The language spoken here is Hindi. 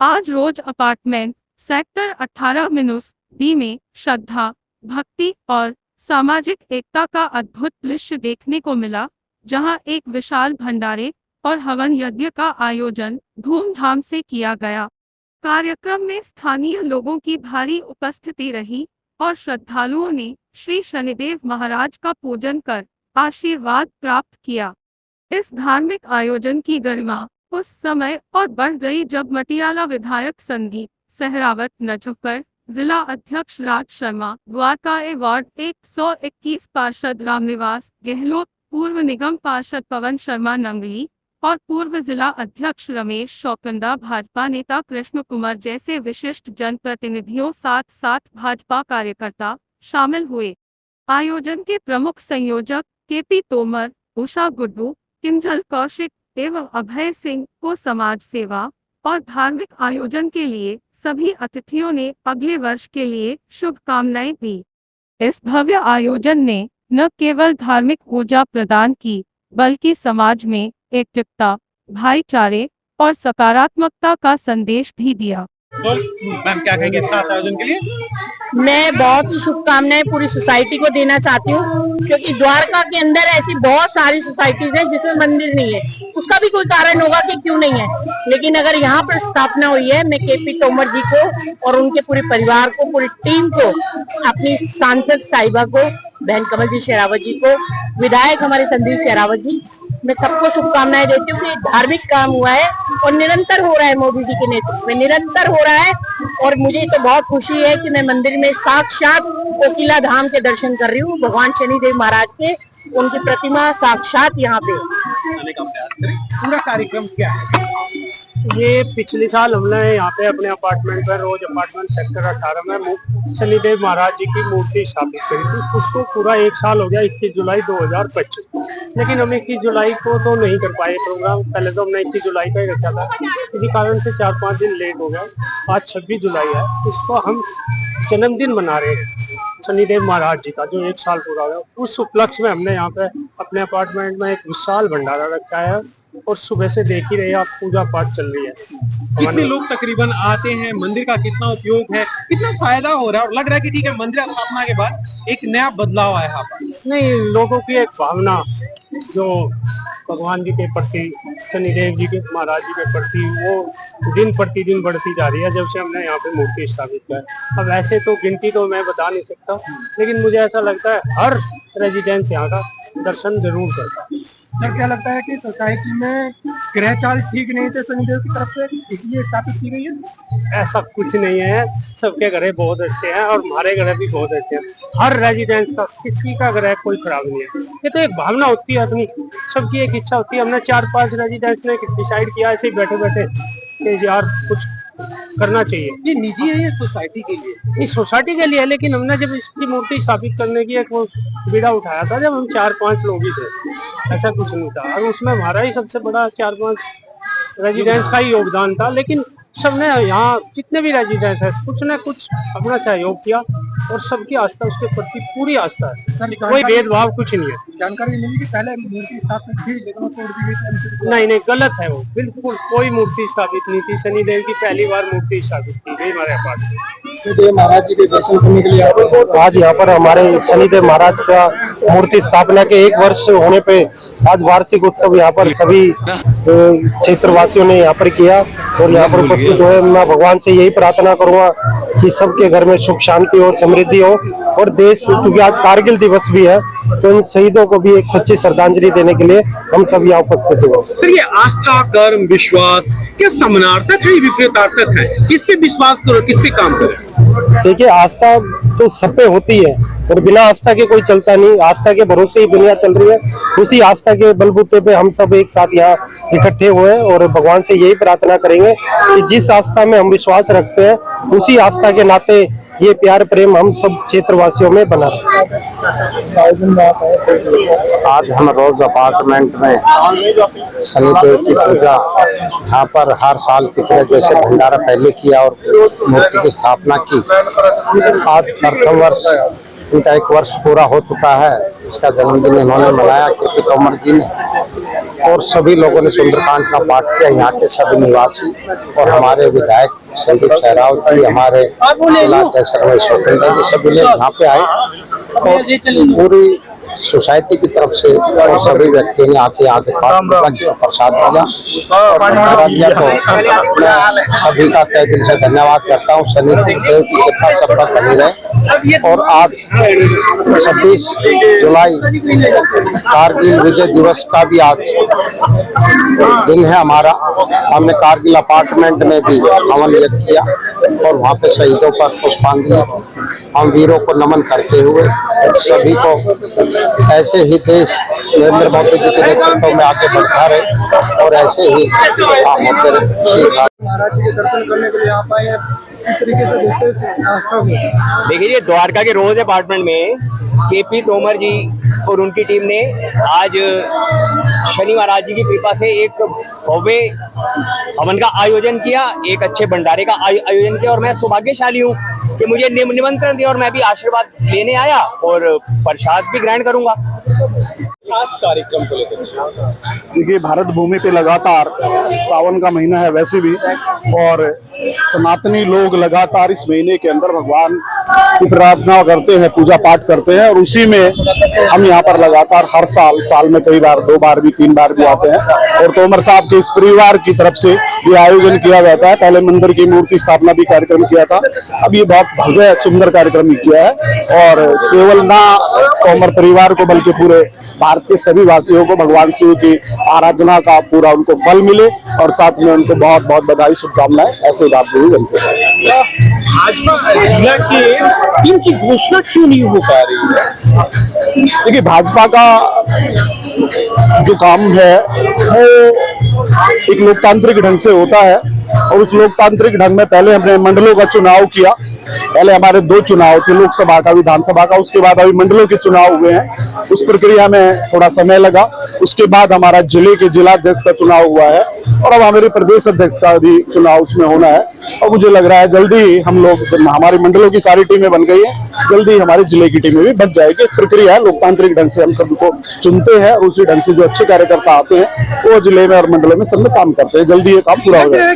आज रोज अपार्टमेंट सेक्टर 18-B में श्रद्धा, भक्ति और सामाजिक एकता का अद्भुत दृश्य देखने को मिला, जहां एक विशाल भंडारे और हवन यज्ञ का आयोजन धूमधाम से किया गया। कार्यक्रम में स्थानीय लोगों की भारी उपस्थिति रही और श्रद्धालुओं ने श्री शनिदेव महाराज का पूजन कर आशीर्वाद प्राप्त किया। इस धार्मिक आयोजन की गरिमा उस समय और बढ़ गई जब मटियाला विधायक संदीप सहरावत नजफकर, जिला अध्यक्ष राज शर्मा, द्वारका वार्ड 121 पार्षद रामनिवास गहलोत, पूर्व निगम पार्षद पवन शर्मा नंगली और पूर्व जिला अध्यक्ष रमेश शौकंदा, भाजपा नेता कृष्ण कुमार जैसे विशिष्ट जनप्रतिनिधियों साथ साथ भाजपा कार्यकर्ता शामिल हुए। आयोजन के प्रमुख संयोजक केपी तोमर, उषा गुड्डू, किंजल कौशिक एवं अभय सिंह को समाज सेवा और धार्मिक आयोजन के लिए सभी अतिथियों ने अगले वर्ष के लिए शुभकामनाएं दी। इस भव्य आयोजन ने न केवल धार्मिक ऊर्जा प्रदान की, बल्कि समाज में एकजुटता, भाईचारे और सकारात्मकता का संदेश भी दिया। तो मैम क्या कहेंगे इस खास आयोजन के लिए? मैं बहुत शुभकामनाएं पूरी सोसाइटी को देना चाहती हूँ, क्योंकि द्वारका के अंदर ऐसी बहुत सारी सोसाइटीज हैं जिसमें मंदिर नहीं है। उसका भी कोई कारण होगा कि क्यों नहीं है, लेकिन अगर यहाँ पर स्थापना हुई है, मैं केपी तोमर जी को और उनके पूरे परिवार को, पूरी टीम को, अपनी सांसद साहिबा को, बहन कमल जी शेरावत जी को, विधायक हमारे संदीप शेरावत जी, मैं सबको शुभकामनाएं देती हूँ कि धार्मिक काम हुआ है और निरंतर हो रहा है, मोदी जी के नेतृत्व में निरंतर हो रहा है। और मुझे तो बहुत खुशी है कि मैं मंदिर में साक्षात कोकिला धाम के दर्शन कर रही हूँ, भगवान शनिदेव महाराज के, उनकी प्रतिमा साक्षात यहाँ पे। पूरा कार्यक्रम क्या है? ये पिछले साल हमने यहाँ पे अपने अपार्टमेंट पर रोज अपार्टमेंट सेक्टर 18 में शनिदेव महाराज जी की मूर्ति स्थापित करी थी। उसको पूरा 1 साल हो गया, 21 जुलाई 2025। लेकिन हम 21 जुलाई को तो नहीं कर पाए प्रोग्राम। पहले तो हमने 21 जुलाई का ही रखा था, इसी कारण से 4-5 दिन लेट हो गया। आज 26 जुलाई है, इसको हम जन्मदिन मना रहे हैं शनिदेव महाराज जी का, जो 1 साल पूरा हो गया। उस उपलक्ष्य में हमने यहाँ पे अपने अपार्टमेंट में एक विशाल भंडारा रखा है और सुबह से देख ही रहे आप, पूजा पाठ चल रही है। कितने लोग तकरीबन आते हैं, मंदिर का कितना उपयोग है, कितना फायदा हो रहा है? और लग रहा है कि ठीक है, मंदिर स्थापना के बाद एक नया बदलाव आया यहाँ पर। नहीं, लोगों की एक भावना जो भगवान जी के प्रति, शनिदेव जी के महाराज जी के प्रति, वो दिन प्रतिदिन बढ़ती जा रही है जब से हमने यहाँ पे मूर्ति स्थापित किया है। अब ऐसे तो गिनती तो मैं बता नहीं सकता, लेकिन मुझे ऐसा लगता है हर रेजिडेंस यहाँ का दर्शन जरूर करता है। सर, क्या लगता है कि सोसाइटी में ग्रह चाल ठीक नहीं थे शनिदेव की तरफ से, इसलिए स्थापित की गई है? ऐसा कुछ नहीं है, सबके ग्रह बहुत अच्छे हैं और हमारे ग्रह भी बहुत अच्छे हैं। हर रेजिडेंस का, किसी का ग्रह कोई खराब नहीं है। ये तो एक भावना होती है अपनी, सबकी एक इच्छा होती है। हमने 4-5 रेजिडेंस ने डिसाइड किया ऐसे ही बैठे बैठे कि यार कुछ करना चाहिए। ये निजी है, ये सोसाइटी के लिए? इस सोसाइटी के लिए है, लेकिन हमने जब इसकी मूर्ति स्थापित करने की एक बीड़ा उठाया था, जब हम 4-5 लोग ही थे, ऐसा कुछ नहीं था। और उसमें हमारा ही सबसे बड़ा 4-5 रेजिडेंस का ही योगदान था। लेकिन सबने यहाँ जितने भी रेजिडेंस है, कुछ न कुछ अपना सहयोग किया और सबकी आस्था उसके प्रति पूरी आस्था है, कोई भेदभाव कुछ नहीं है। जानकारी मिली कि पहले मूर्ति स्थापित थी लेकिन वो तोड़ दी गई? नहीं, गलत है वो, बिल्कुल कोई मूर्ति स्थापित नहीं थी। शनिदेव की पहली बार मूर्ति स्थापित की गई हमारे पास। शनिदेव महाराज जी के दर्शन करने के लिए आज यहाँ पर हमारे शनिदेव महाराज का मूर्ति स्थापना के 1 वर्ष होने पे आज वार्षिक उत्सव यहाँ पर सभी क्षेत्रवासियों ने यहाँ पर किया और यहाँ पर उपस्थित हुए। मैं भगवान से यही प्रार्थना करूंगा कि सबके घर में सुख शांति और समृद्धि हो, और देश, क्योंकि आज कारगिल दिवस भी है, तो इन शहीदों को भी एक सच्ची श्रद्धांजलि देने के लिए हम सब यहाँ उपस्थित हुए। सर, ये आस्था, कर्म, विश्वास क्या समानार्थक है, विपरीतार्थक है? किस पे विश्वास करो, किस पे काम करो? देखिए, आस्था तो सब पे होती है और बिना आस्था के कोई चलता नहीं। आस्था के भरोसे ही दुनिया चल रही है। उसी आस्था के बलबूते पे हम सब एक साथ यहाँ इकट्ठे हुए और भगवान से यही प्रार्थना करेंगे कि जिस आस्था में हम विश्वास रखते हैं, उसी आस्था के नाते ये प्यार प्रेम हम सब क्षेत्रवासियों में बना रहे। आज हम रोज अपार्टमेंट में शनिदेव की पूजा यहाँ पर हर साल की तरह जैसे भंडारा पहले किया और मूर्ति की स्थापना की, आज प्रथम वर्ष इनका 1 वर्ष पूरा हो चुका है। इसका जन्मदिन इन्होंने मनाया KP तोमर जी ने, और सभी लोगों ने सुंदरकांड का पाठ किया। यहाँ के सभी निवासी और हमारे विधायक संदीप सहराव जी, हमारे जिला अध्यक्ष रमेश स्वतंत्र जी, सभी लोग यहाँ पे आए और पूरी सोसाइटी की तरफ से और सभी व्यक्तियों ने आके यहाँ के पाठ किया, प्रसाद दिया और भंडारा दिया। तो मैं सभी का तहे दिल से धन्यवाद करता हूँ। शनि देव की कृपा सब पर बनी रहे। और आज 26 जुलाई कारगिल विजय दिवस का भी आज दिन है हमारा। हमने कारगिल अपार्टमेंट में भी हवन यज्ञ किया और वहाँ पे शहीदों पर पुष्पांजलि, हम वीरों को नमन करते हुए सभी को ऐसे ही देश नरेंद्र मोदी जी के नेतृत्व में आगे बढ़ता रहे और ऐसे ही काम होते रहे। महाराज जी के दर्शन करने के लिए आप आए हैं, इस तरीके से देखते हैं। देखिए, ये द्वारका के रोज अपार्टमेंट में KP तोमर जी और उनकी टीम ने आज शनि महाराज जी की कृपा से एक भव्य हवन का आयोजन किया, एक अच्छे भंडारे का आयोजन किया। और मैं सौभाग्यशाली हूँ कि मुझे निमंत्रण दिया और मैं भी आशीर्वाद लेने आया और प्रसाद भी ग्रहण करूंगा। खास कार्यक्रम को लेकर देखिए, भारत भूमि पे लगातार सावन का महीना है वैसे भी, और सनातनी लोग लगातार इस महीने के अंदर भगवान की प्रार्थना करते हैं, पूजा पाठ करते हैं, और उसी में हम यहाँ पर लगातार हर साल में कई बार, 2 बार भी, 3 बार भी आते हैं। और तोमर साहब के इस परिवार की तरफ से ये आयोजन किया जाता है। पहले मंदिर की मूर्ति स्थापना भी कार्यक्रम किया था, अब ये बहुत भव्य सुंदर कार्यक्रम ही किया है। और केवल ना तोमर परिवार को बल्कि पूरे भारत के सभी वासियों को भगवान शिव की आराधना का पूरा उनको फल मिले, और साथ में उनको बहुत बहुत बधाई, शुभकामनाएं। ऐसे बात भी बनते हैं। भाजपा जिला के टीम की घोषणा क्यों नहीं हो पा रही है? देखिए, भाजपा का जो काम है वो एक लोकतांत्रिक ढंग से होता है, और उस लोकतांत्रिक ढंग में पहले हमने मंडलों का चुनाव किया। पहले हमारे 2 चुनाव थे, लोकसभा का, विधानसभा का, उसके बाद अभी मंडलों के चुनाव हुए हैं। उस प्रक्रिया में थोड़ा समय लगा। उसके बाद हमारा जिले के जिलाध्यक्ष का चुनाव हुआ है, और अब हमारे प्रदेश अध्यक्ष का भी चुनाव उसमें होना है। और मुझे लग रहा है जल्दी ही हम लोग, हमारी मंडलों की सारी टीमें बन गई हैं, जल्दी ही हमारे जिले की टीमें भी बन जाएगी। प्रक्रिया है, लोकतांत्रिक ढंग से हम सबको चुनते हैं, और उसी ढंग से जो अच्छे कार्यकर्ता आते हैं वो जिले में और मंडलों में सब में काम करते हैं। जल्दी ये काम पूरा हो जाएगा।